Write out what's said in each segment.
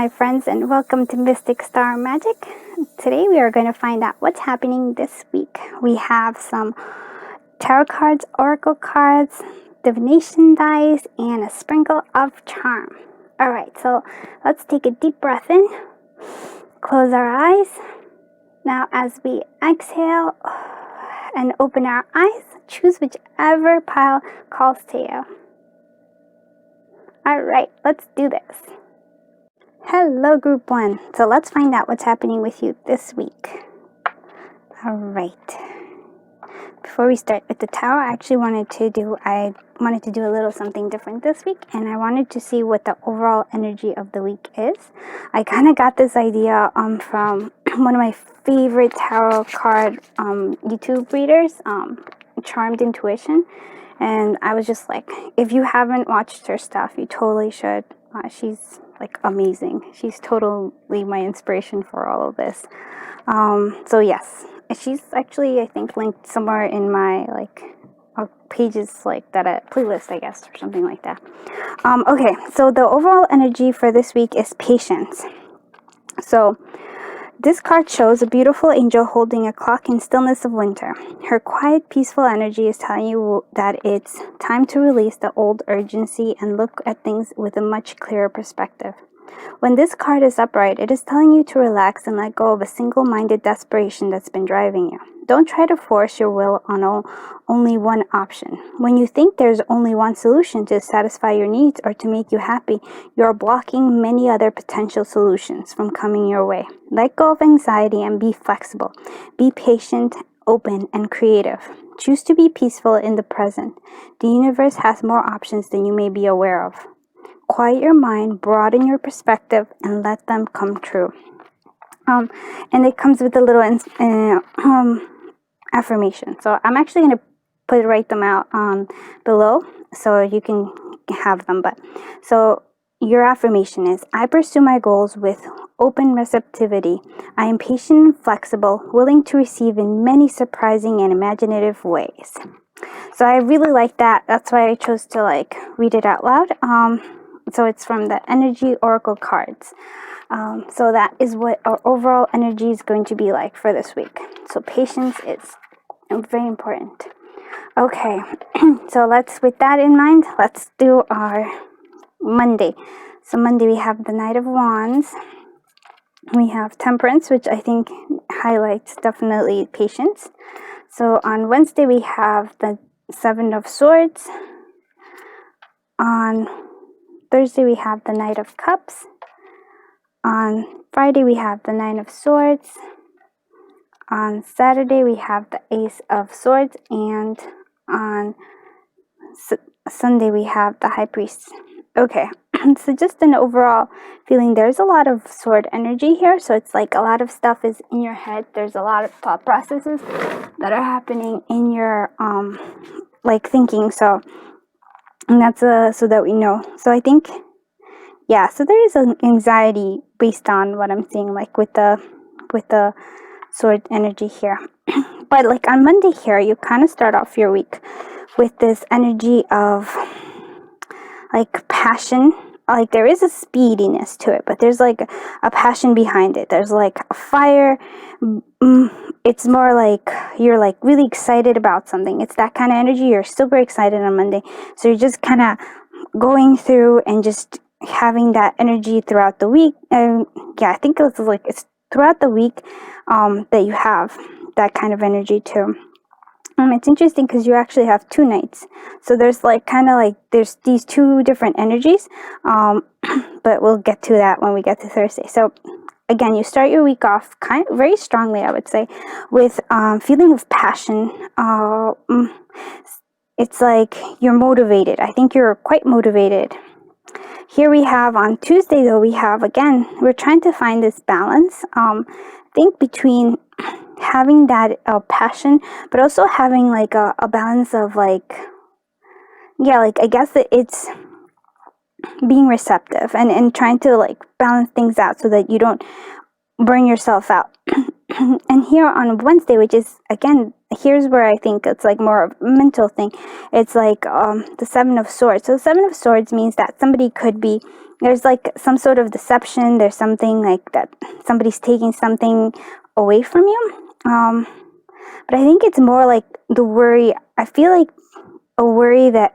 my friends, and welcome to Mystic Star Magic. Today we are going to find out what's happening this week. We have some tarot cards, oracle cards, divination dice, and a sprinkle of charm. Alright, so let's take a deep breath in, close our eyes. Now as we exhale and open our eyes, choose whichever pile calls to you. Alright, let's do this. Hello Group 1. So let's find out what's happening with you this week. Alright. Before we start with the tarot, I actually wanted to do a little something different this week, and I wanted to see what the overall energy of the week is. I kind of got this idea from one of my favorite tarot card YouTube readers, Charmed Intuition, and I was just like, if you haven't watched her stuff, you totally should. She's like amazing. She's totally my inspiration for all of this. So yes, she's actually, I think, linked somewhere in my pages like that, playlist, I guess, or something like that. Okay, so the overall energy for this week is patience. So this card shows a beautiful angel holding a clock in stillness of winter. Her quiet, peaceful energy is telling you that it's time to release the old urgency and look at things with a much clearer perspective. When this card is upright, it is telling you to relax and let go of a single-minded desperation that's been driving you. Don't try to force your will on only one option. When you think there's only one solution to satisfy your needs or to make you happy, you are blocking many other potential solutions from coming your way. Let go of anxiety and be flexible. Be patient, open, and creative. Choose to be peaceful in the present. The universe has more options than you may be aware of. Quiet your mind, broaden your perspective, and let them come true. And it comes with a little affirmation. So I'm actually going to write them out below so you can have them. So your affirmation is, I pursue my goals with open receptivity. I am patient and flexible, willing to receive in many surprising and imaginative ways. So I really like that. That's why I chose to read it out loud. So it's from the Energy Oracle cards. So that is what our overall energy is going to be like for this week. So patience is very important. Okay, so with that in mind, let's do our Monday. So Monday we have the Knight of Wands. We have Temperance, which I think highlights definitely patience. So on Wednesday we have the Seven of Swords. On Thursday we have the Knight of Cups. On Friday we have the Nine of Swords. On Saturday we have the Ace of Swords, and on Sunday we have the High Priest. Okay, so just an overall feeling, there's a lot of sword energy here, so it's like a lot of stuff is in your head. There's a lot of thought processes that are happening in your thinking. So, and that's so that we know. So I think, yeah, so there is an anxiety based on what I'm seeing, with the sword energy here. But on Monday here, you kind of start off your week with this energy of passion. There is a speediness to it, but there's a passion behind it. There's a fire. It's more you're really excited about something. It's that kind of energy. You're super excited on Monday, so you're just kind of going through and just having that energy throughout the week. And yeah, I think it's throughout the week that you have that kind of energy too. It's interesting because you actually have two nights, so there's there's these two different energies, but we'll get to that when we get to Thursday. So again, you start your week off very strongly, I would say, with feeling of passion. It's you're motivated. I think you're quite motivated. Here we have on Tuesday, though, we're trying to find this balance, I think, between having that passion, but also having a balance of I guess that it's being receptive and trying to balance things out so that you don't burn yourself out. And here on Wednesday, which is, again, here's where I think it's more of a mental thing. It's the Seven of Swords. So the Seven of Swords means that somebody could be there's like some sort of deception. There's something like that somebody's taking something away from you. But I think it's more like the worry. I feel like a worry that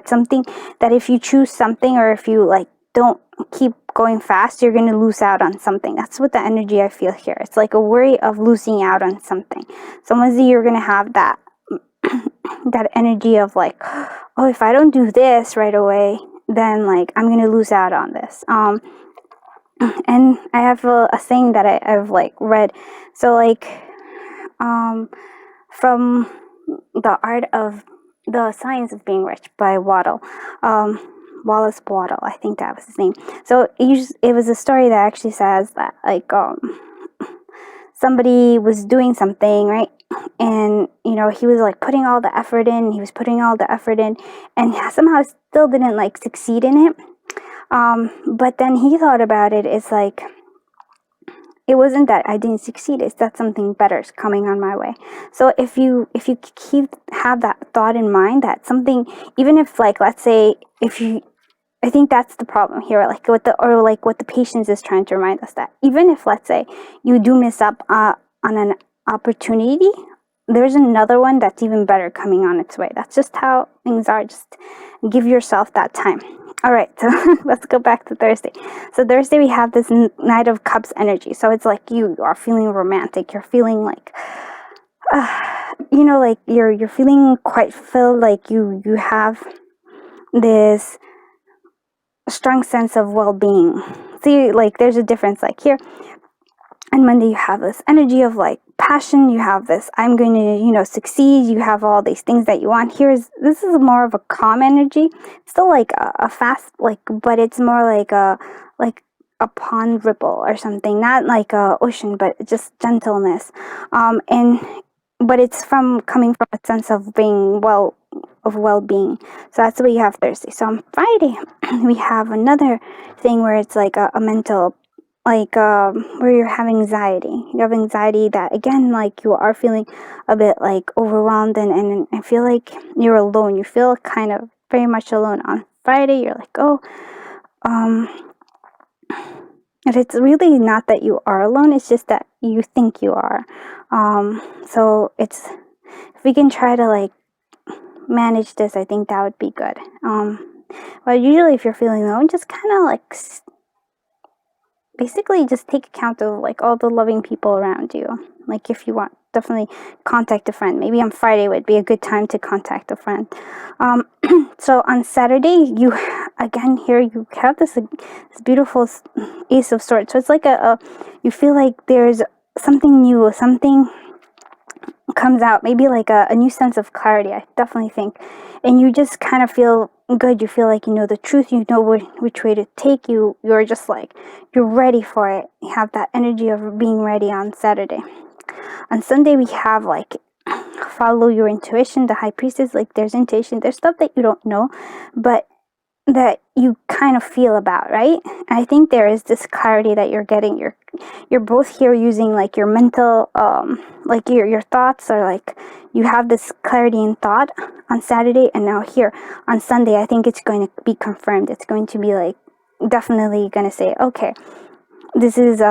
something, that if you choose something, or if you like don't keep going fast, you're going to lose out on something. That's what the energy I feel here. It's like a worry of losing out on something. So once you're going to have that that energy of like, oh, if I don't do this right away, then like I'm going to lose out on this. And I have a saying that I've like read. So like, from the Science of Being Rich by Wallace Waddle, I think that was his name. So it was a story that actually says that like somebody was doing something, right? And he was like putting all the effort in. He was putting all the effort in, and somehow still didn't like succeed in it. But then he thought about it. It's like, it wasn't that I didn't succeed, it's that something better is coming on my way. So if you have that thought in mind, that something, even if like, let's say, I think that's the problem here, like what the patience is trying to remind us, that even if, let's say, you do miss up on an opportunity, there's another one that's even better coming on its way. That's just how things are. Just give yourself that time. All right, so let's go back to Thursday. So Thursday we have this Knight of Cups energy. So it's like you are feeling romantic. You're feeling like, like you're feeling quite filled. Like you have this strong sense of well-being. See, like there's a difference. Like here on Monday you have this energy of like passion. You have this, I'm going to succeed. You have all these things that you want. This is more of a calm energy. It's still like a fast, like, but it's more like a pond ripple or something, not like a ocean, but just gentleness. But it's coming from a sense of being well-being. So that's what you have Thursday. So on Friday we have another thing where it's like a mental, like where you have anxiety. You have anxiety that, again, like you are feeling a bit like overwhelmed, and I feel like you're alone. You feel kind of very much alone on Friday. You're like, oh, and it's really not that you are alone. It's just that you think you are. So if we can try to like manage this, I think that would be good. But usually if you're feeling low, just kind of like basically just take account of like all the loving people around you. Like if you want, definitely contact a friend. Maybe on Friday would be a good time to contact a friend. So on Saturday, you have this beautiful Ace of Swords. So it's like you feel like there's something new, something comes out, maybe like a new sense of clarity, I definitely think. And you just kind of feel good. You feel like you know the truth, you know which way to take. You're just like, you're ready for it. You have that energy of being ready on Saturday. On Sunday we have like follow your intuition, the High Priestess. Like there's intuition, there's stuff that you don't know, but that you kind of feel about, right? And I think there is this clarity that you're getting. You're both here using like your mental, like your thoughts are like, you have this clarity in thought on Saturday, and now here on Sunday, I think it's going to be confirmed. It's going to be like, definitely going to say, okay, this is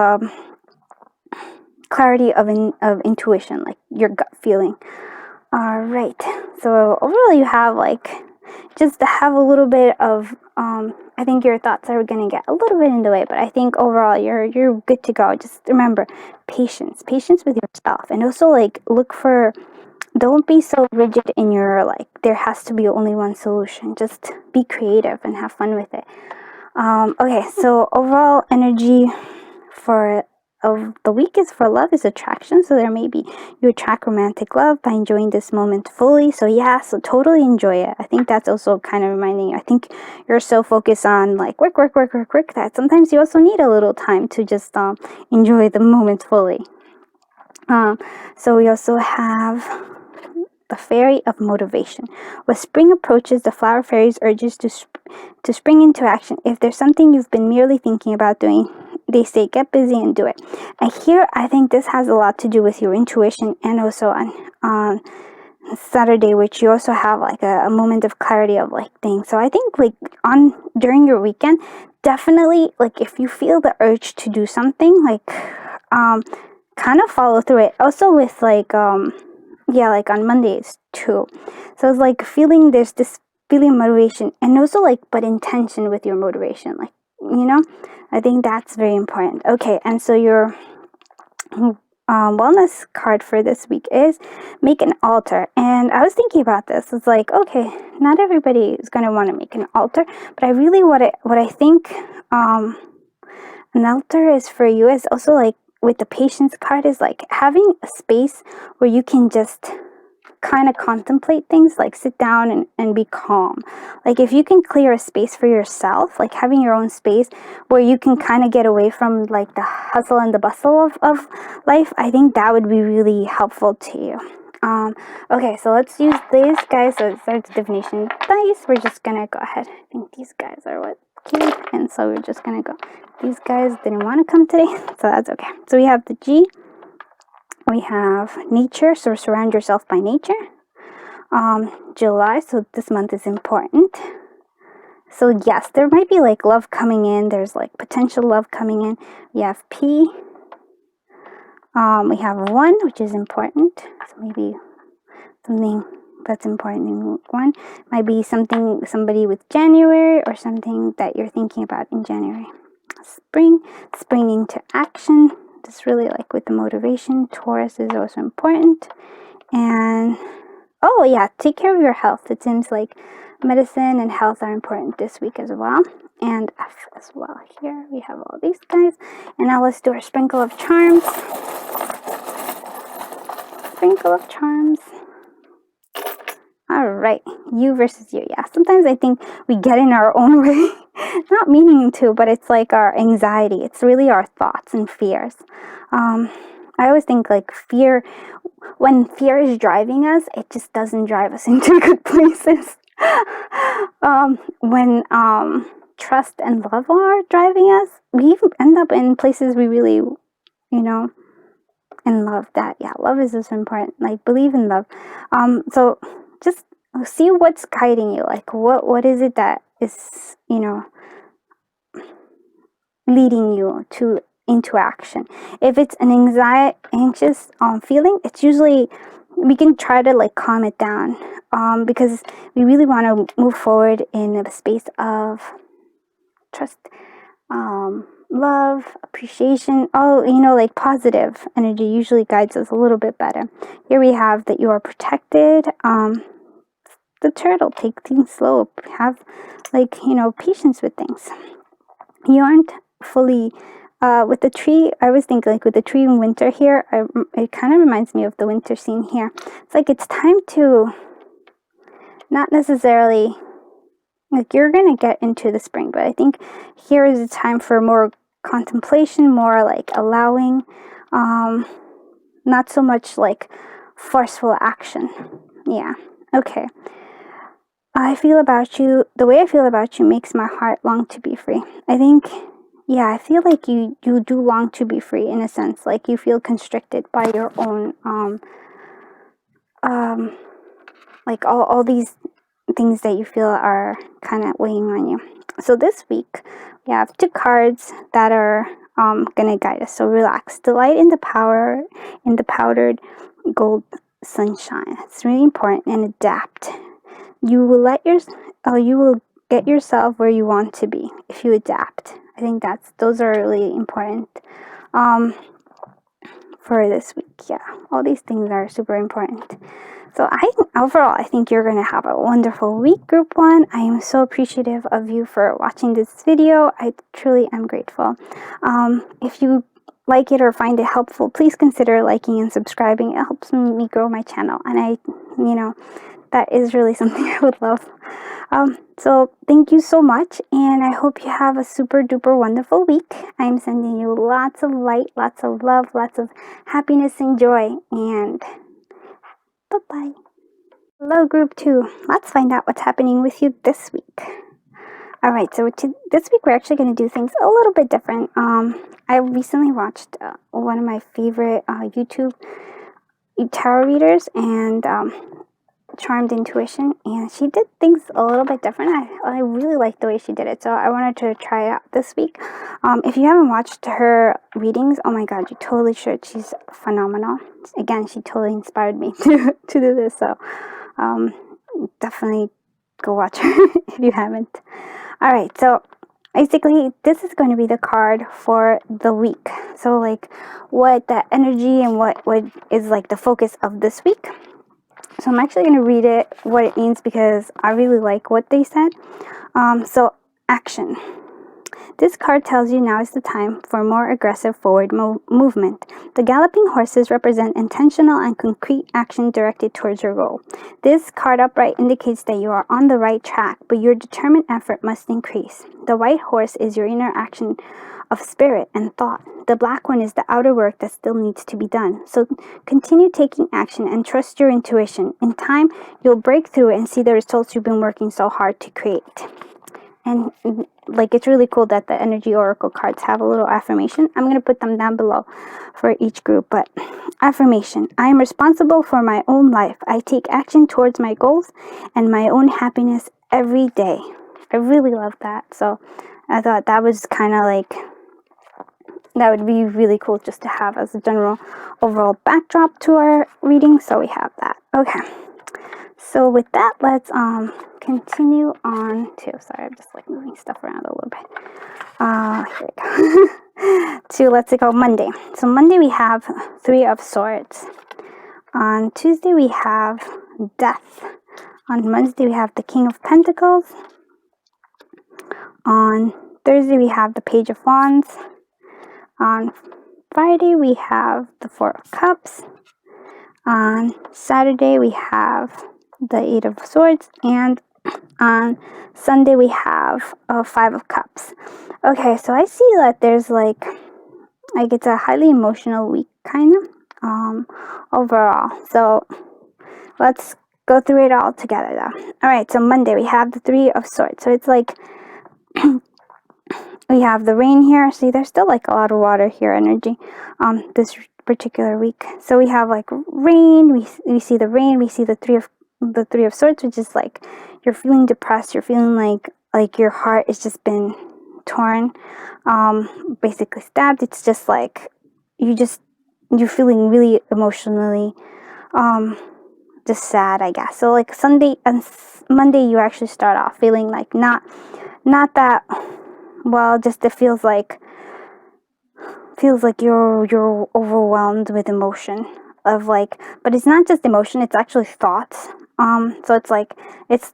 clarity of intuition, like your gut feeling. All right. So overall, you have like, just to have a little bit of, I think your thoughts are going to get a little bit in the way, but I think overall you're good to go. Just remember patience with yourself, and also like don't be so rigid in your like, there has to be only one solution. Just be creative and have fun with it. Okay, so overall energy of the week is for love is attraction. So there may be, you attract romantic love by enjoying this moment fully. So yeah, so totally enjoy it. I think that's also kind of reminding you. I think you're so focused on like work that sometimes you also need a little time to just enjoy the moment fully. So we also have the Fairy of Motivation. When spring approaches, the flower fairies urges to spring into action. If there's something you've been merely thinking about doing, they say get busy and do it. And here, I think this has a lot to do with your intuition, and also on Saturday, which you also have like a moment of clarity of like things. So I think like during your weekend, definitely, like, if you feel the urge to do something, like, kind of follow through it. Also with, like, yeah, like on Mondays too. So it's like there's this feeling motivation, and also like, but intention with your motivation, like, I think that's very important. Okay, and so your wellness card for this week is make an altar. And I was thinking about this. It's like, okay, not everybody is going to want to make an altar, but I really what I think an altar is for you is also like with the patience card is like having a space where you can just kind of contemplate things, like sit down and be calm. Like if you can clear a space for yourself, like having your own space where you can kind of get away from like the hustle and the bustle of life, I think that would be really helpful to you. Okay, so let's use these guys. So it starts divination dice. We're just gonna go ahead. I think these guys are what cute, and so we're just gonna go. These guys didn't want to come today, so that's okay. So we have the G. We have nature, so surround yourself by nature. July, so this month is important. So yes, there might be like love coming in. There's like potential love coming in. We have P. We have 1, which is important. So maybe something that's important in 1 might be somebody with January, or something that you're thinking about in January. Spring into action. This really like with the motivation. Taurus is also important. And oh yeah, take care of your health. It seems like medicine and health are important this week as well. And F as well. Here we have all these guys. And now let's do our sprinkle of charms. Sprinkle of charms. All right, you versus you. Yeah, sometimes I think we get in our own way, not meaning to, but it's like our anxiety. It's really our thoughts and fears. I always think like fear, when fear is driving us, it just doesn't drive us into good places. When trust and love are driving us, we end up in places we really, and love that. Yeah, love is also important. Like, believe in love. So just see what's guiding you. Like, what is it that is, leading you into action. If it's an anxious feeling, it's usually, we can try to like calm it down, because we really want to move forward in a space of trust, love, appreciation. Like positive energy usually guides us a little bit better. Here we have that you are protected. The turtle, take things slow, have patience with things. You aren't fully with the tree. I was thinking like with the tree in winter here, it kind of reminds me of the winter scene here. It's like it's time to not necessarily, like, you're gonna get into the spring, but I think here is a time for more contemplation, more like allowing, not so much like forceful action. Yeah. Okay. The way I feel about you makes my heart long to be free. I think, yeah, I feel like you do long to be free in a sense. Like you feel constricted by your own, like all these things that you feel are kind of weighing on you. So this week, we have 2 cards that are gonna guide us. So relax, delight in the powdered gold sunshine. It's really important, and adapt. You will get yourself where you want to be if you adapt. I think those are really important for this week. Yeah, all these things are super important. So I think you're going to have a wonderful week, Group 1. I am so appreciative of you for watching this video. I truly am grateful. If you like it or find it helpful, please consider liking and subscribing. It helps me grow my channel, and that is really something I would love. So thank you so much, and I hope you have a super duper wonderful week. I'm sending you lots of light, lots of love, lots of happiness and joy, and bye-bye. Hello, Group 2. Let's find out what's happening with you this week. Alright, so this week we're actually going to do things a little bit different. I recently watched one of my favorite YouTube tarot readers, and charmed intuition, and she did things a little bit different. I really liked the way she did it, so I wanted to try it out this week. If you haven't watched her readings, oh my god, you totally should. She's phenomenal. Again, she totally inspired me to do this, so definitely go watch her if you haven't. Alright, so basically this is going to be the card for the week. So like what the energy and what is like the focus of this week. So I'm actually going to read it, what it means, because I really like what they said. So action. This card tells you now is the time for more aggressive forward movement. The galloping horses represent intentional and concrete action directed towards your goal. This card upright indicates that you are on the right track, but your determined effort must increase. The white horse is your inner action of spirit and thought. The black one is the outer work that still needs to be done. So continue taking action and trust your intuition. In time, you'll break through and see the results you've been working so hard to create. And like, it's really cool that the energy oracle cards have a little affirmation. I'm going to put them down below for each group. But affirmation: I am responsible for my own life. I take action towards my goals and my own happiness every day. I really love that. So I thought that was kind of like, that would be really cool just to have as a general overall backdrop to our reading. So we have that. Okay. So with that, let's continue on to, sorry, I'm just like moving stuff around a little bit. Here we go. To, let's go Monday. So Monday we have Three of Swords. On Tuesday we have Death. On Wednesday we have the King of Pentacles. On Thursday we have the Page of Wands. On Friday we have the Four of Cups. On Saturday we have the Eight of Swords, and on Sunday we have a Five of Cups. Okay, so I see that there's like it's a highly emotional week kind of overall. So let's go through it all together though. Alright, so Monday we have the Three of Swords. So it's like we have the rain here. See, there's still like a lot of water here energy this particular week. So we have like rain, we see the rain, we see the Three of Swords, which is like you're feeling depressed, you're feeling like your heart has just been torn, basically stabbed. It's just like you're feeling really emotionally just sad, I guess. So like Sunday and Monday you actually start off feeling like not that well, just it feels like you're overwhelmed with emotion of like, but it's not just emotion, it's actually thoughts. So it's like,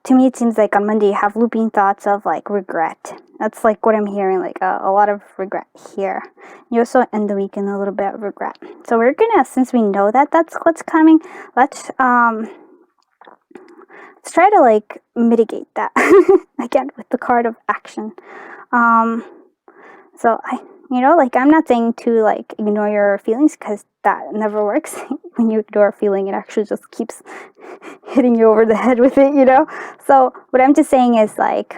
to me it seems like on Monday you have looping thoughts of like regret. That's like what I'm hearing, like a lot of regret here. You also end the week in a little bit of regret. So we're gonna, since we know that that's what's coming, let's try to like mitigate that again with the card of action. So I'm not saying to like ignore your feelings, because that never works. When you ignore a feeling, it actually just keeps hitting you over the head with it, So what I'm just saying is like,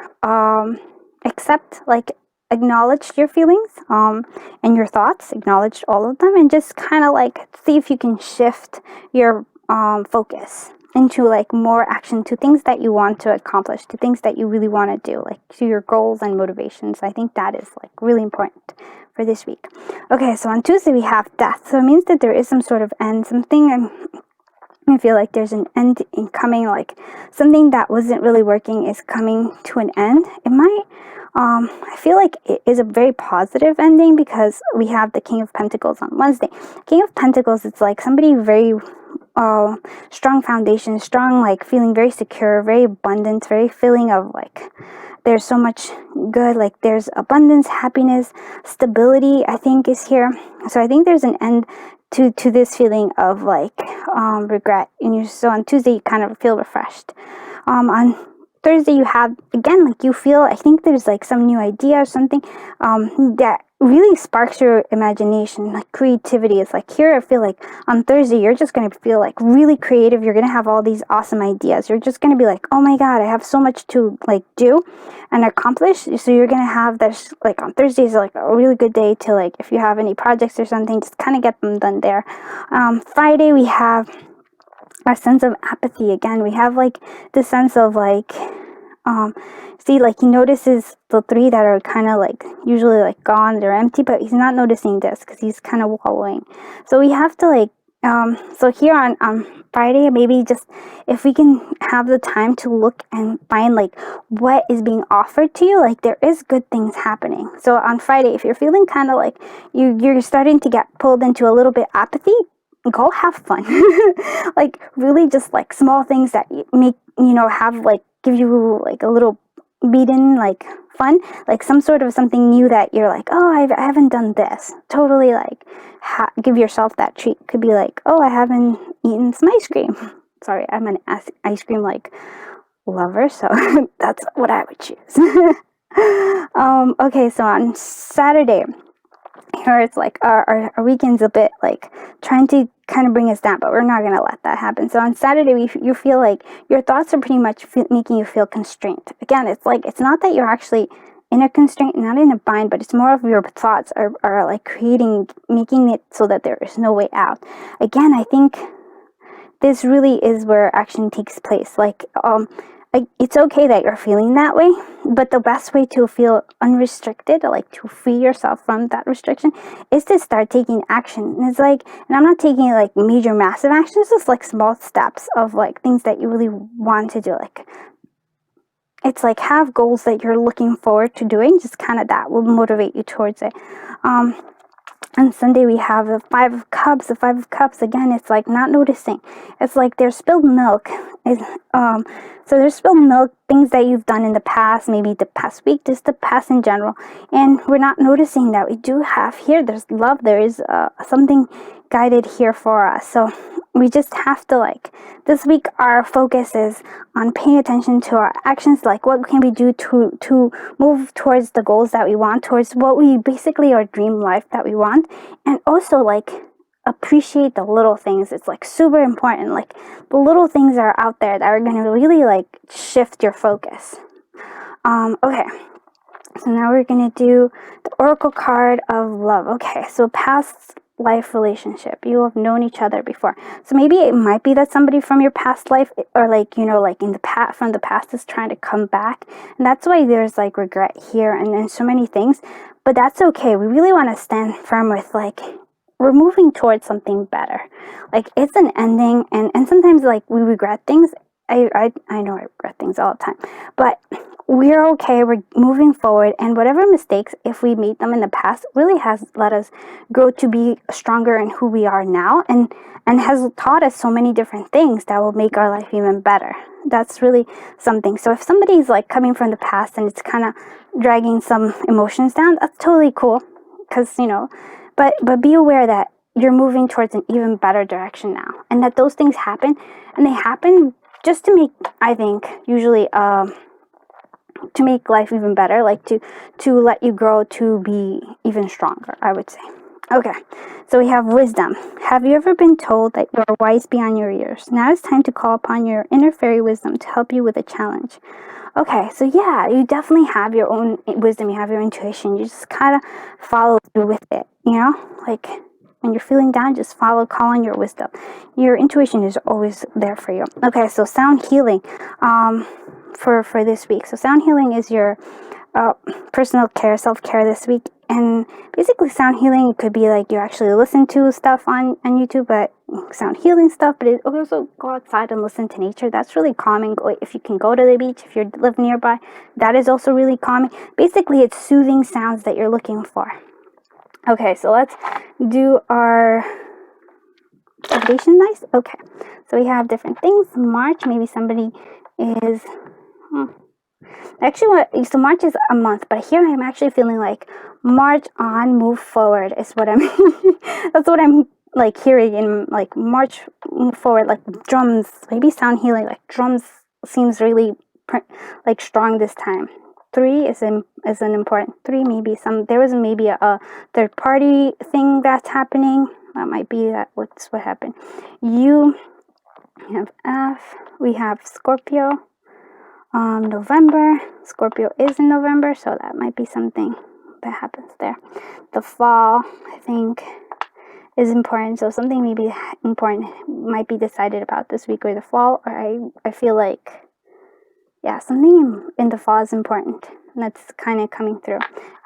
accept, like acknowledge your feelings, and your thoughts, acknowledge all of them, and just kind of like see if you can shift your focus into like more action, to things that you want to accomplish, to things that you really want to do, like to your goals and motivations. I think that is like really important for this week. Okay, so on Tuesday we have Death. So it means that there is some sort of end, something, I feel like there's an end in coming, like something that wasn't really working is coming to an end. It might, I feel like it is a very positive ending, because we have the King of Pentacles on Wednesday. King of Pentacles, it's like somebody very strong foundation, strong, like feeling very secure, very abundant, very feeling of like there's so much good, like there's abundance, happiness, stability, I think is here. So I think there's an end to this feeling of like regret. So on Tuesday you kind of feel refreshed. On Thursday you have, again, like you feel, I think there's like some new idea or something that really sparks your imagination, like creativity. It's like here I feel like on Thursday you're just going to feel like really creative. You're going to have all these awesome ideas. You're just going to be like, oh my god, I have so much to like do and accomplish. So you're going to have this, like on Thursdays, like a really good day to, like, if you have any projects or something, just kind of get them done there. Friday we have our sense of apathy. Again, we have like the sense of like, see, like he notices the three that are kind of like usually like gone, they're empty, but he's not noticing this because he's kind of wallowing. So we have to like, so here on Friday, maybe just if we can have the time to look and find like what is being offered to you, like there is good things happening. So on Friday, if you're feeling kind of like you're starting to get pulled into a little bit apathy, go have fun. Like really just like small things that make, have like give you like a little beaten like fun, like some sort of something new that you're like, oh, I haven't done this. Totally like give yourself that treat. Could be like, oh, I haven't eaten some ice cream. Sorry, I'm an ice cream like lover, so that's what I would choose. Okay, so on Saturday, here it's like our weekend's a bit like trying to kind of bring us down, but we're not going to let that happen. So on Saturday, you feel like your thoughts are pretty much making you feel constrained. Again, it's like, it's not that you're actually in a constraint, not in a bind, but it's more of your thoughts are like making it so that there is no way out. Again, I think this really is where action takes place. Like, it's okay that you're feeling that way, but the best way to feel unrestricted, like to free yourself from that restriction, is to start taking action. And it's like, and I'm not taking like major, massive actions, just like small steps of like things that you really want to do. Like, it's like have goals that you're looking forward to doing, just kind of that will motivate you towards it. On Sunday, we have the Five of Cups. The Five of Cups, again, it's like not noticing. It's like there's spilled milk. So there's spilled milk, things that you've done in the past, maybe the past week, just the past in general. And we're not noticing that we do have here, there's love, there is something guided here for us. So we just have to like, this week our focus is on paying attention to our actions, like what can we do to move towards the goals that we want, towards what we basically our dream life that we want, and also like appreciate the little things. It's like super important. Like the little things are out there that are going to really like shift your focus. Okay, so now we're going to do the Oracle card of love. Okay, so past life relationship, you have known each other before, so maybe it might be that somebody from your past life, or like like in the past, from the past, is trying to come back, and that's why there's like regret here and so many things. But that's okay. We really want to stand firm with like, we're moving towards something better. Like it's an ending, and sometimes like we regret things. I know I regret things all the time, but we're okay. We're moving forward, and whatever mistakes, if we made them in the past, really has let us grow to be stronger in who we are now, and has taught us so many different things that will make our life even better. That's really something. So if somebody's like coming from the past and it's kind of dragging some emotions down, that's totally cool, because but be aware that you're moving towards an even better direction now, and that those things happen, and they happen just to make, I think, usually to make life even better, like to let you grow to be even stronger, I would say. Okay, so we have wisdom. Have you ever been told that you are wise beyond your years? Now it's time to call upon your inner fairy wisdom to help you with a challenge. Okay, so yeah, you definitely have your own wisdom, you have your intuition, you just kind of follow through with it, like when you're feeling down, just call on your wisdom. Your intuition is always there for you. Okay, so sound healing for this week. So sound healing is your personal care, self-care this week. And basically sound healing could be like you actually listen to stuff on YouTube, but sound healing stuff, but it also go outside and listen to nature. That's really calming. If you can go to the beach, if you live nearby, that is also really calming. Basically, it's soothing sounds that you're looking for. Okay, so let's do our foundation. Nice. Okay, so we have different things. March, maybe somebody is actually so March is a month, but here I'm actually feeling like March on, move forward is what I'm that's what I'm like hearing in like March, move forward, like drums, maybe sound healing, like drums seems really like strong this time. 3 is an important 3. Maybe there was maybe a third party thing that's happening. That might be what happened. You have F. We have Scorpio. November. Scorpio is in November, so that might be something that happens there. The fall, I think, is important. So something maybe important might be decided about this week or the fall, or I feel like, yeah, something in the fall is important. And that's kind of coming through.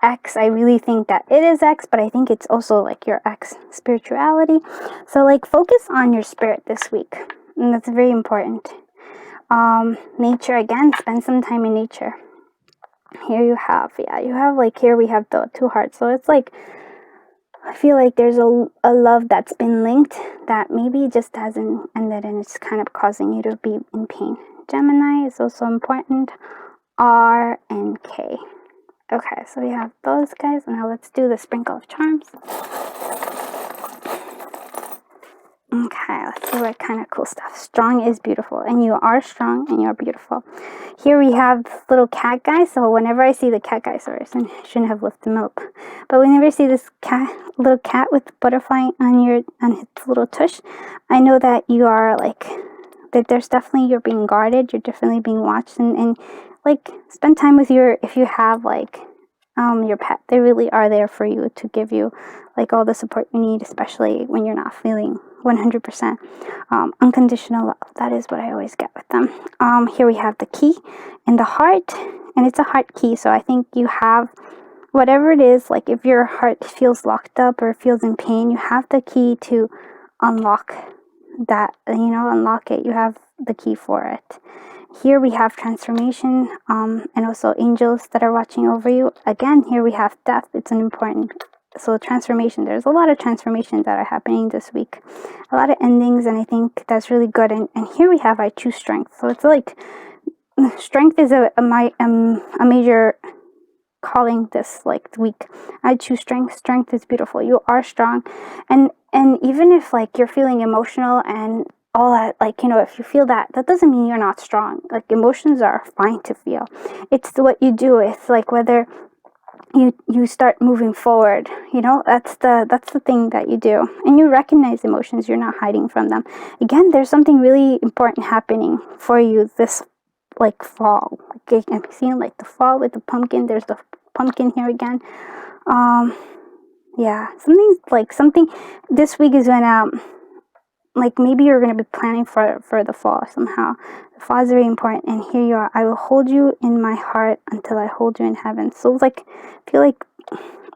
X, I really think that it is X, but I think it's also like your X spirituality. So like focus on your spirit this week. And that's very important. Nature, again, spend some time in nature. Here you have, like here we have the 2 hearts. So it's like, I feel like there's a love that's been linked that maybe just hasn't ended and it's kind of causing you to be in pain. Gemini is also important. R and K. Okay, so we have those guys. Now let's do the sprinkle of charms. Okay, let's see what kind of cool stuff. Strong is beautiful, and you are strong and you're beautiful. Here we have this little cat guy. So whenever I see the cat guy, sorry, I shouldn't have lifted him up. But whenever I see this little cat with butterfly on his little tush, I know that you are like, that there's definitely, you're being guarded, you're definitely being watched, and like spend time with if you have like your pet. They really are there for you to give you like all the support you need, especially when you're not feeling 100% unconditional love. That is what I always get with them. Here we have the key in the heart, and it's a heart key. So I think you have whatever it is, like if your heart feels locked up or feels in pain, you have the key to unlock that, unlock it. You have the key for it. Here we have transformation, and also angels that are watching over you. Again, here we have death. It's an important, so transformation. There's a lot of transformations that are happening this week. A lot of endings, and I think that's really good. And here we have I choose strength. So it's like strength is a major calling this like week. I choose strength. Strength is beautiful. You are strong, and even if like you're feeling emotional and all that, like, if you feel that doesn't mean you're not strong. Like, emotions are fine to feel. It's what you do. It's like whether you start moving forward, that's the thing that you do, and you recognize emotions. You're not hiding from them. Again, there's something really important happening for you this like fall. Okay, I'm seeing like the fall with the pumpkin. There's the pumpkin here again. Yeah, something this week is gonna, like, maybe you're going to be planning for the fall somehow. The fall is very important. And here you are. I will hold you in my heart until I hold you in heaven. So like, I feel like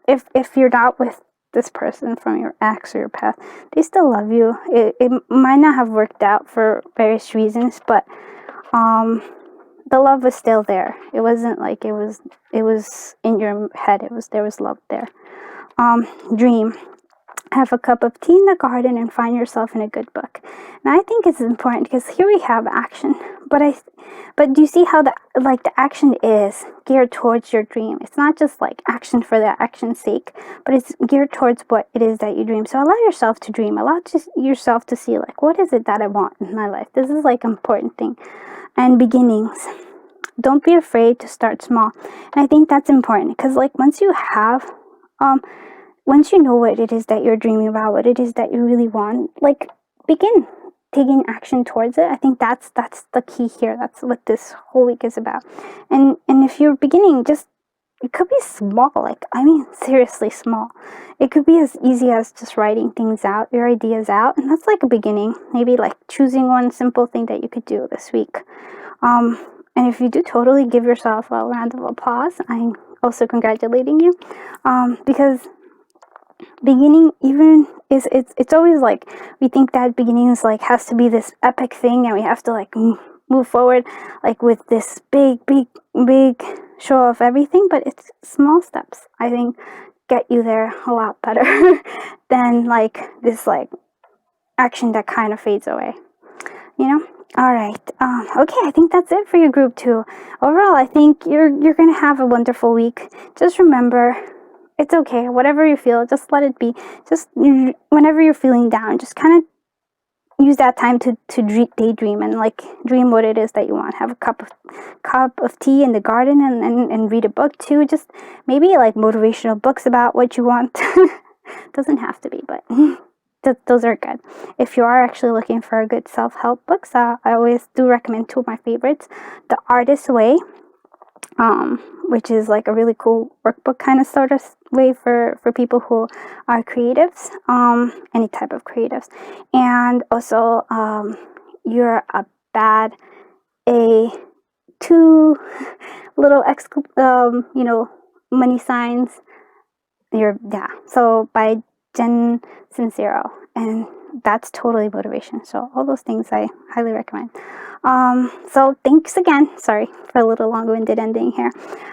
if you're not with this person from your ex or your past, they still love you. It might not have worked out for various reasons, but the love was still there. It wasn't like it was in your head. There was love there. Dream. Have a cup of tea in the garden and find yourself in a good book. Now I think it's important because here we have action, but do you see how the action is geared towards your dream? It's not just like action for the action's sake, but it's geared towards what it is that you dream. So allow yourself to dream. Allow yourself to see like, what is it that I want in my life? This is like an important thing. And beginnings. Don't be afraid to start small. And I think that's important because like once you have once you know what it is that you're dreaming about, what it is that you really want, like, begin taking action towards it. I think that's the key here. That's what this whole week is about. And if you're beginning, it could be small, like, I mean, seriously small. It could be as easy as just writing things out, your ideas out, and that's like a beginning. Maybe like choosing one simple thing that you could do this week. And if you do, totally give yourself a round of applause. I'm also congratulating you, because beginning even it's always like we think that beginning is like has to be this epic thing and we have to like move forward like with this big show of everything, but it's small steps, I think, get you there a lot better than like this like action that kind of fades away, all right. Okay, I think that's it for your group 2. Overall, I think you're gonna have a wonderful week. Just remember, it's okay. Whatever you feel, just let it be. Just whenever you're feeling down, just kind of use that time to daydream and like dream what it is that you want. Have a cup of tea in the garden and read a book too. Just maybe like motivational books about what you want. Doesn't have to be, but those are good. If you are actually looking for a good self-help books, I always do recommend 2 of my favorites. The Artist's Way, which is like a really cool workbook kind of sort of way for people who are creatives, any type of creatives. And also, you're a bad, a two little money signs. So by Jen Sincero, and that's totally motivation. So all those things I highly recommend. So thanks again. Sorry for a little long-winded ending here.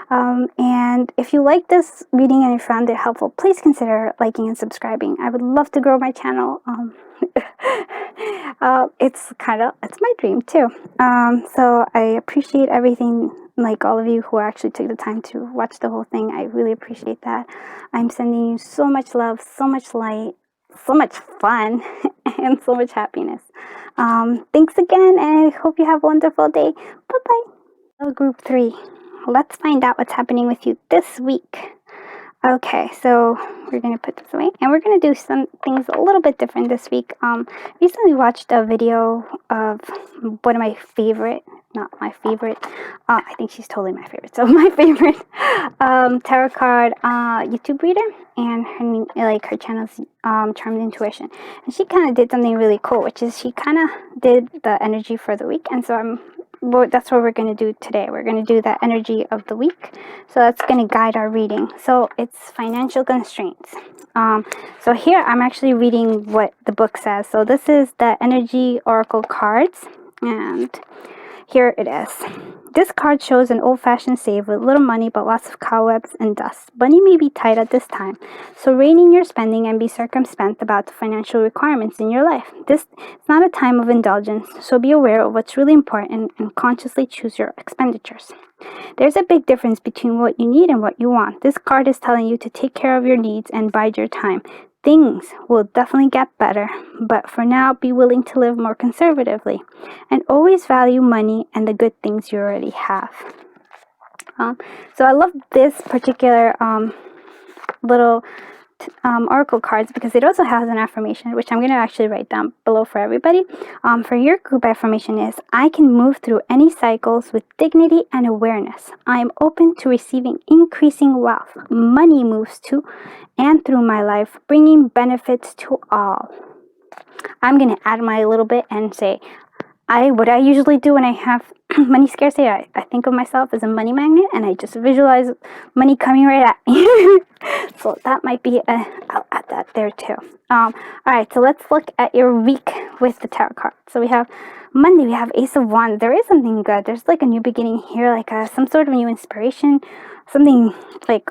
And if you like this reading and you found it helpful, please consider liking and subscribing. I would love to grow my channel. It's my dream too. So I appreciate everything, like all of you who actually took the time to watch the whole thing. I really appreciate that. I'm sending you so much love, so much light, so much fun, and so much happiness. Thanks again, and I hope you have a wonderful day. Bye-bye. Hello, Group 3. Let's find out what's happening with you this week. Okay, so we're going to put this away, and we're going to do some things a little bit different this week. Recently watched a video of one of my favorite, not my favorite, I think she's totally my favorite, so my favorite tarot card YouTube reader, and her channel's Charmed Intuition. And she kind of did something really cool, which is she kind of did the energy for the week, and so that's what we're going to do today. We're going to do that energy of the week. So that's going to guide our reading. So it's financial constraints. So here I'm actually reading what the book says. So this is the energy oracle cards. And here it is. This card shows an old-fashioned save with little money but lots of cobwebs and dust. Money may be tight at this time, so rein in your spending and be circumspect about the financial requirements in your life. This is not a time of indulgence, so be aware of what's really important and consciously choose your expenditures. There's a big difference between what you need and what you want. This card is telling you to take care of your needs and bide your time. Things will definitely get better, but for now, be willing to live more conservatively and always value money and the good things you already have. So I love this particular little oracle cards because it also has an affirmation, which I'm going to actually write down below for everybody. For your group affirmation is, I can move through any cycles with dignity and awareness. I am open to receiving increasing wealth. Money moves to and through my life, bringing benefits to all. I'm going to add my little bit and say, what I usually do when I have money scarcity, I think of myself as a money magnet, and I just visualize money coming right at me. So that might be I'll add that there too. All right, so let's look at your week with the tarot card. So we have Monday, we have Ace of Wands. There is something good. There's like a new beginning here, like some sort of new inspiration, something like,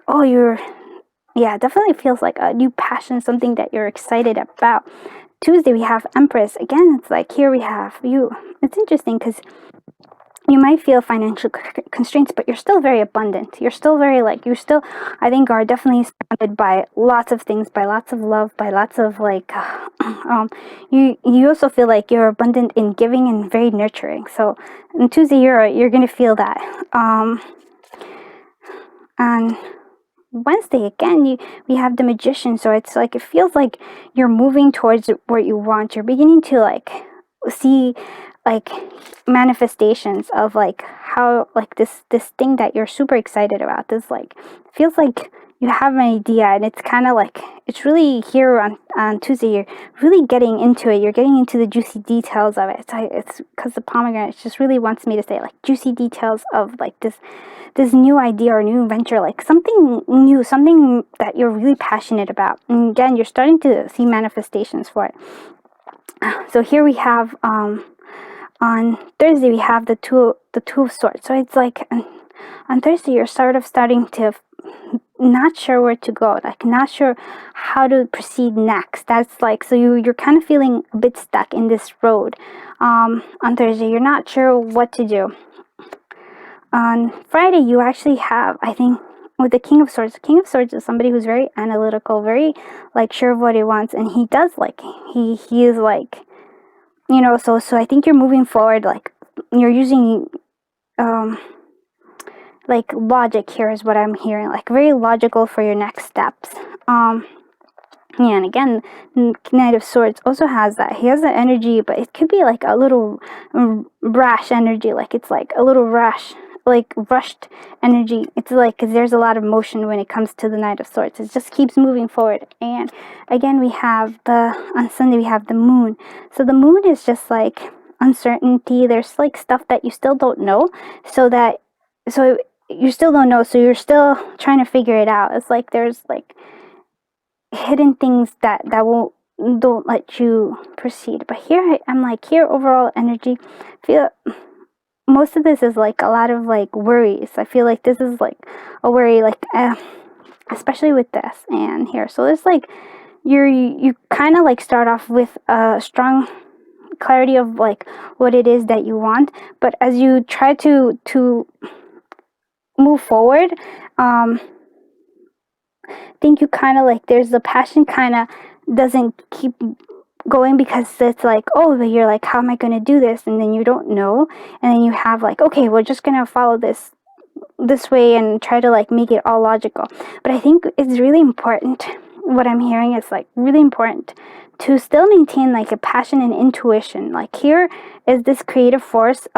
definitely feels like a new passion, something that you're excited about. Tuesday, we have Empress. Again, it's like here we have you. It's interesting because you might feel financial constraints, but you're still very abundant. You're still very I think are definitely surrounded by lots of things, by lots of love, by lots of you also feel like you're abundant in giving and very nurturing. So on Tuesday, you're going to feel that. And Wednesday, again, we have the Magician. So it's like, it feels like you're moving towards where you want. You're beginning to see manifestations of how this thing that you're super excited about. This feels like you have an idea, and it's kind of it's really here on Tuesday. You're really getting into it. You're getting into the juicy details of it. It's because the pomegranate just really wants me to say juicy details of this new idea or new venture, something new, something that you're really passionate about. And again, you're starting to see manifestations for it. So here we have on Thursday we have the two of swords. So it's on Thursday you're starting to not sure where to go, not sure how to proceed next. That's so you're kind of feeling a bit stuck in this road. On Thursday you're not sure what to do. On Friday, you actually have, I think, with the King of Swords. The King of Swords is somebody who's very analytical, very, sure of what he wants. And he does, he is, so I think you're moving forward, you're using, logic here is what I'm hearing. Very logical for your next steps. Yeah, and again, Knight of Swords also has that. He has that energy, but it could be a little rash energy. It's a little rash. like rushed energy. It's like, 'cause there's a lot of motion when it comes to the Knight of Swords. It just keeps moving forward. And again, on Sunday, we have the moon. So the moon is just like uncertainty. There's like stuff that you still don't know. So you still don't know. So you're still trying to figure it out. It's like there's like hidden things that don't let you proceed. But I'm like, here, overall energy, feel most of this is like a lot of like worries. I feel like this is like a worry, like especially with this and here. So there's like you kind of like start off with a strong clarity of like what it is that you want, but as you try to move forward, I think you kind of like, there's the passion kind of doesn't keep going, because it's like, oh, but you're like, how am I going to do this? And then you don't know, and then you have like, okay, we're just going to follow this way and try to like make it all logical. But I think it's really important, what I'm hearing is like really important to still maintain like a passion and intuition. Like here is this creative force.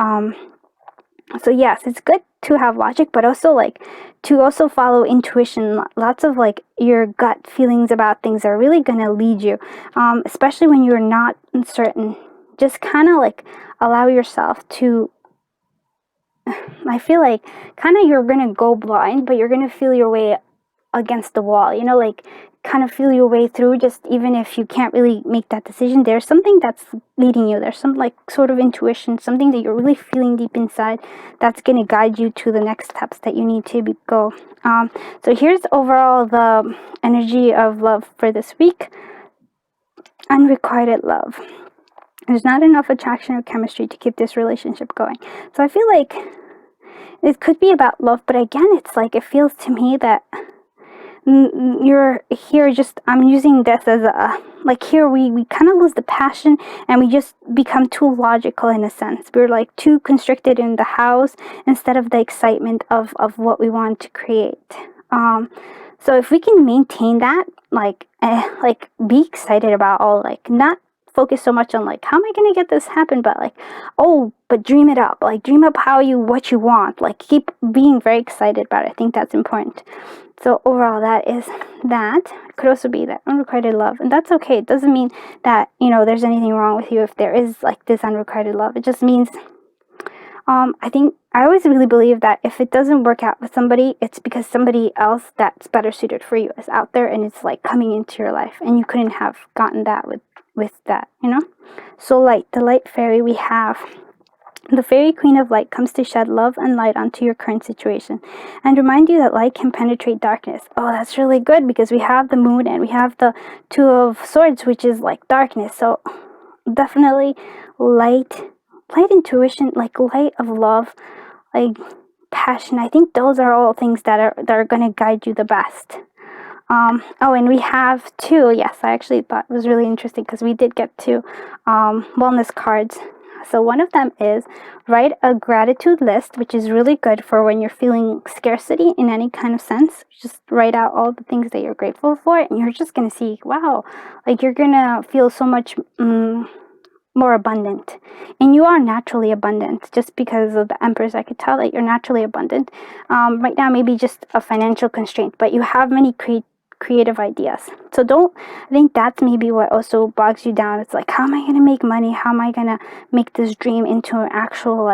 So yes, it's good to have logic, but also like to also follow intuition. Lots of like your gut feelings about things are really going to lead you, especially when you're not certain. Just kind of like allow yourself to, I feel like kind of you're going to go blind, but you're going to feel your way against the wall, like kind of feel your way through. Just even if you can't really make that decision, there's something that's leading you. There's some like sort of intuition, something that you're really feeling deep inside that's going to guide you to the next steps that you need to go. So here's overall the energy of love for this week. Unrequited love. There's not enough attraction or chemistry to keep this relationship going. So I feel like it could be about love, but again, it's like, it feels to me that you're here just, I'm using this as a, like here we kind of lose the passion, and we just become too logical in a sense. We're like too constricted in the house instead of the excitement of what we want to create. So if we can maintain that, like be excited about all, like not focus so much on like, how am I going to get this happen, but like, but dream it up, like dream up what you want, like keep being very excited about it. I think that's important. So overall, that is that. It could also be that unrequited love, and that's okay. It doesn't mean that there's anything wrong with you if there is like this unrequited love. It just means I always really believe that if it doesn't work out with somebody, it's because somebody else that's better suited for you is out there, and it's like coming into your life, and you couldn't have gotten that with that, So the light fairy, we have the fairy queen of light comes to shed love and light onto your current situation and remind you that light can penetrate darkness. Oh, that's really good, because we have the moon and we have the two of swords, which is like darkness. So definitely light intuition, like light of love, like passion. I think those are all things that are going to guide you the best. And we have two. Yes, I actually thought it was really interesting, because we did get two wellness cards. So one of them is write a gratitude list, which is really good for when you're feeling scarcity in any kind of sense. Just write out all the things that you're grateful for, and you're just going to see, wow, like you're going to feel so much more abundant. And you are naturally abundant. Just because of the Empress, I could tell that you're naturally abundant. Right now, maybe just a financial constraint, but you have many creative ideas. So I think that's maybe what also bogs you down. It's like, how am I going to make money? How am I going to make this dream into an actual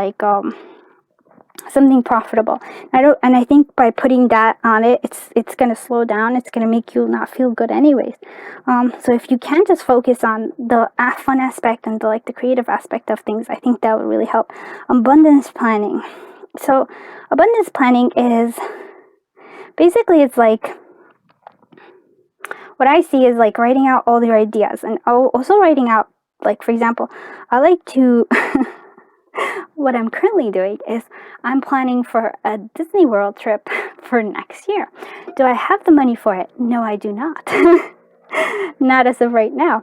something profitable? I think by putting that on it, it's going to slow down. It's going to make you not feel good anyways. So if you can just focus on the fun aspect and the creative aspect of things, I think that would really help. Abundance planning. So abundance planning is basically, it's like, what I see is like writing out all your ideas, and also writing out, like, for example, I like to, what I'm currently doing is I'm planning for a Disney World trip for next year. Do I have the money for it? No, I do not. Not as of right now.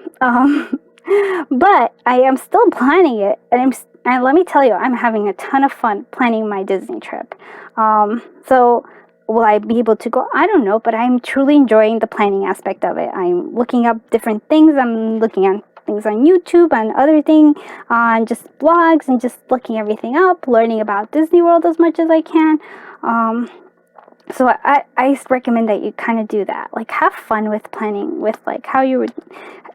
But I am still planning it, and let me tell you, I'm having a ton of fun planning my Disney trip. So will I be able to go? I don't know, but I'm truly enjoying the planning aspect of it. I'm looking up different things. I'm looking things on YouTube and other thing, on just blogs and just looking everything up, learning about Disney World as much as I can. So I recommend that you kind of do that. Like, have fun with planning, with like how you would,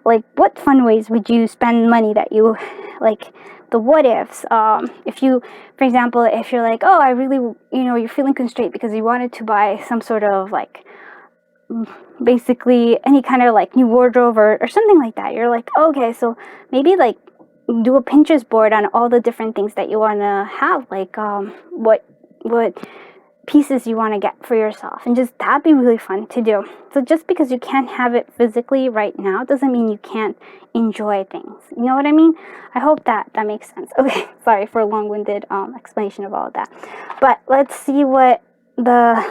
like, what fun ways would you spend money that you, like, the what ifs. If you, for example, if you're like, oh, I really, you're feeling constrained because you wanted to buy some sort of like, basically any kind of like new wardrobe or something like that. You're like, okay, so maybe like do a Pinterest board on all the different things that you want to have, like what pieces you want to get for yourself, and just that'd be really fun to do. So just because you can't have it physically right now doesn't mean you can't enjoy things. You know what I mean? I hope that makes sense. Okay, sorry for a long-winded explanation of all of that, but let's see what the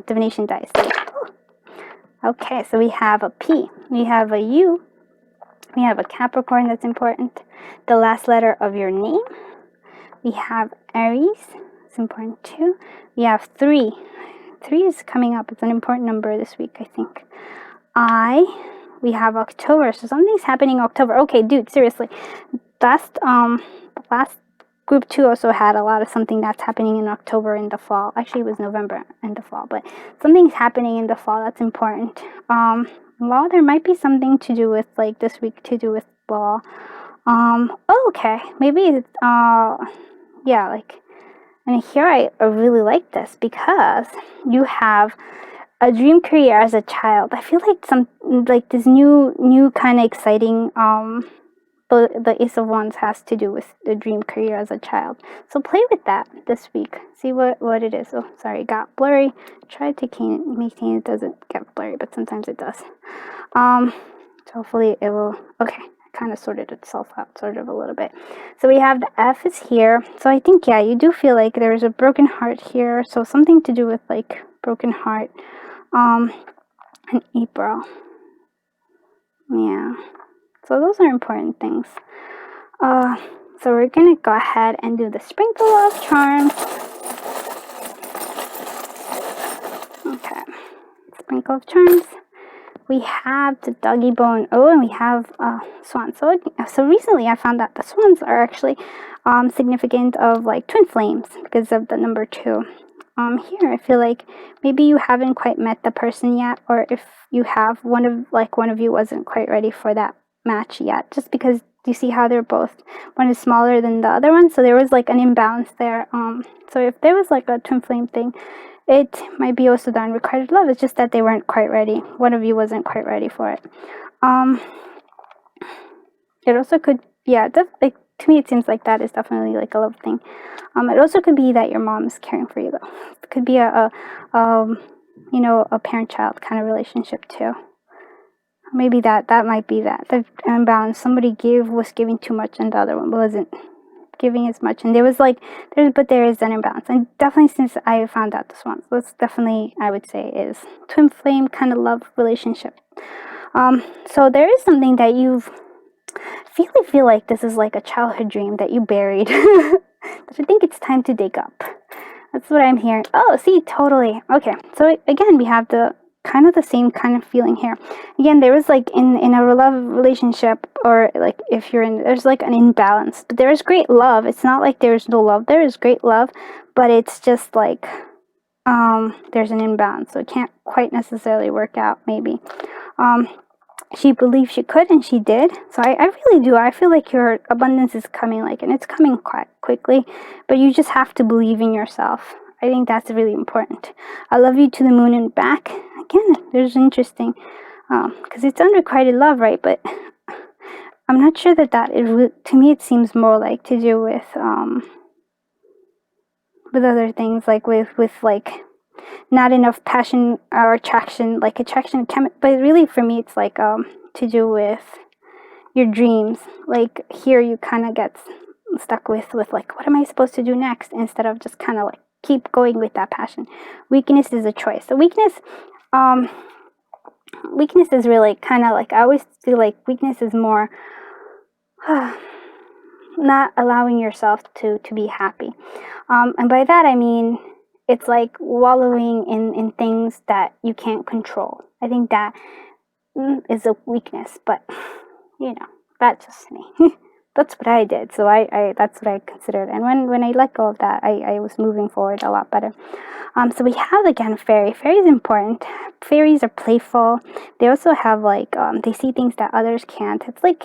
divination dice do. Okay, so we have a P, we have a U, we have a Capricorn, that's important, the last letter of your name. We have Aries, it's important too. We have 3. 3 is coming up. It's an important number this week, I think. We have October, so something's happening in October. Okay, dude, seriously. Last group 2 also had a lot of something that's happening in October in the fall. Actually, it was November in the fall, but something's happening in the fall that's important. Law, there might be something to do with, like, this week to do with law. Okay, maybe it's, yeah, like, and here I really like this because you have a dream career as a child. I feel like this new kind of exciting, the Ace of Wands has to do with the dream career as a child. So play with that this week. See what it is. Oh, sorry, it got blurry. Try to maintain it doesn't get blurry, but sometimes it does. So hopefully it will, okay. Kind of sorted itself out sort of a little bit. So we have the F is here. So I think, yeah, you do feel like there's a broken heart here. So something to do with like broken heart. In April. Yeah. So those are important things. So we're gonna go ahead and do the sprinkle of charms. Okay. Sprinkle of charms. We have the doggy bone. Oh, and we have swans. So recently I found that the swans are actually significant of like twin flames because of the number 2. Here I feel like maybe you haven't quite met the person yet, or if you have, one of you wasn't quite ready for that match yet, just because you see how they're both, one is smaller than the other one, so there was like an imbalance there. So if there was like a twin flame thing, it might be also the unrequited love. It's just that they weren't quite ready. One of you wasn't quite ready for it. It also could, yeah, like, to me it seems like that is definitely like a love thing. It also could be that your mom is caring for you though. It could be a parent-child kind of relationship too. Maybe that might be that. The imbalance. Somebody was giving too much and the other one wasn't giving as much, and there is an imbalance. And definitely, since I found out this one, so it's definitely, I would say, is twin flame kind of love relationship. So there is something that you've feel like this is like a childhood dream that you buried that I think it's time to dig up. That's what I'm hearing. Oh, see, totally. Okay, so again, we have the same kind of feeling here. Again, there was like in a love relationship, or like if you're in, there's like an imbalance, but there is great love. It's not like there's no love. There is great love, but it's just like there's an imbalance, so it can't quite necessarily work out. Maybe she believed she could, and she did. So I really do. I feel like your abundance is coming, like, and it's coming quite quickly, but you just have to believe in yourself. I think that's really important. I love you to the moon and back. Again, there's interesting, because it's unrequited love, right? But I'm not sure that is, to me, it seems more like to do with other things, like with like not enough passion or attraction, like attraction, but really for me, it's like to do with your dreams. Like here, you kind of get stuck with like, what am I supposed to do next, instead of just kind of like keep going with that passion. Weakness is a choice. So weakness is really kind of like, I always feel like weakness is more not allowing yourself to be happy. And by that I mean, it's like wallowing in things that you can't control. I think that is a weakness, but that's just me. That's what I did. So that's what I considered. And when I let go of that, I was moving forward a lot better. So we have again fairy. Fairy is important. Fairies are playful. They also have like they see things that others can't. It's like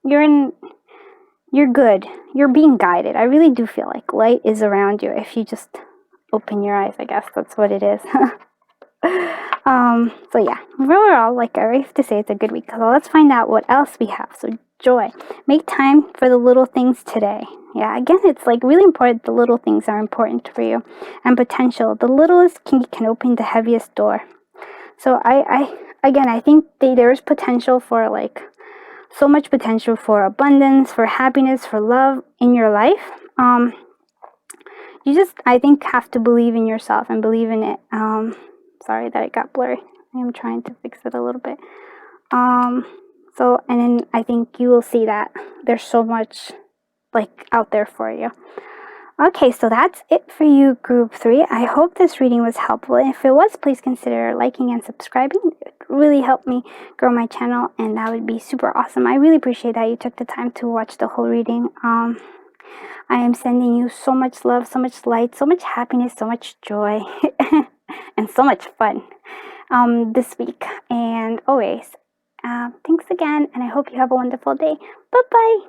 you're good. You're being guided. I really do feel like light is around you if you just open your eyes. I guess that's what it is. So yeah, overall, like I have to say, it's a good week. So let's find out what else we have. So joy. Make time for the little things today. Yeah, again, it's like really important. The little things are important for you. And potential. The littlest can open the heaviest door. So I think there is potential for like so much potential for abundance, for happiness, for love in your life. You just, I think, have to believe in yourself and believe in it. Sorry that it got blurry. I'm trying to fix it a little bit. And then I think you will see that there's so much like out there for you. Okay, so that's it for you, Group 3. I hope this reading was helpful. If it was, please consider liking and subscribing. It really helped me grow my channel, and that would be super awesome. I really appreciate that you took the time to watch the whole reading. I am sending you so much love, so much light, so much happiness, so much joy, and so much fun this week and always. Thanks again, and I hope you have a wonderful day. Bye-bye.